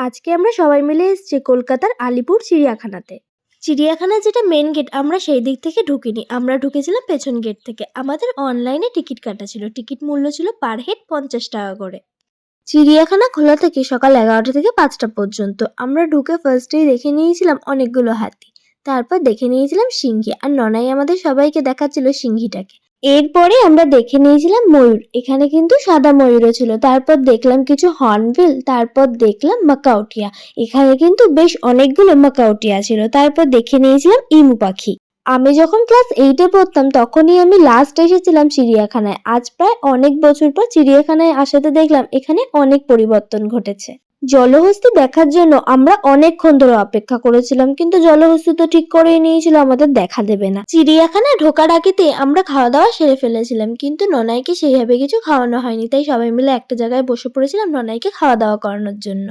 আজকে আমরা সবাই মিলে এসেছি কলকাতার আলিপুর চিড়িয়াখানাতে। চিড়িয়াখানার যেটা মেন গেট আমরা সেই দিক থেকে ঢুকিনি, আমরা ঢুকেছিলাম পেছন গেট থেকে। আমাদের অনলাইনে টিকিট কাটা ছিল, টিকিট মূল্য ছিল পার হেড 50 টাকা করে। চিড়িয়াখানা খোলা থেকে সকাল 11টা থেকে 5টা পর্যন্ত। আমরা ঢুকে ফার্স্টেই দেখে নিয়েছিলাম অনেকগুলো হাতি, তারপর দেখে নিয়েছিলাম সিংহী, আর ননাই আমাদের সবাইকে দেখাচ্ছিল সিংহীটাকে। এরপরে আমরা দেখে নিয়েছিলাম ময়ূর, এখানে কিন্তু সাদা ময়ূরও ছিল। তারপর দেখলাম কিছু হর্নবিল, তারপর দেখলাম মাকাউটিয়া, এখানে কিন্তু বেশ অনেকগুলো মাকাউটিয়া ছিল। তারপর দেখে নিয়েছিলাম ইমু পাখি। আমি যখন ক্লাস 8-এ পড়তাম তখনই আমি লাস্ট এসেছিলাম চিড়িয়াখানায়। আজ প্রায় অনেক বছর পর চিড়িয়াখানায় আসাতে দেখলাম এখানে অনেক পরিবর্তন ঘটেছে। জলহস্তী দেখার জন্য আমরা অনেকক্ষণ ধরে অপেক্ষা করেছিলাম, কিন্তু জলহস্তী তো ঠিক করেই নিয়েছিল আমাদের দেখা দেবে না। চিড়িয়াখানায় ঢোকার আগেতে আমরা খাওয়া দাওয়া সেরে ফেলেছিলাম, কিন্তু ননাইকে সেইভাবে কিছু খাওয়ানো হয়নি, তাই সবাই মিলে একটা জায়গায় বসে পড়েছিলাম ননাইকে খাওয়া দাওয়া করানোর জন্য।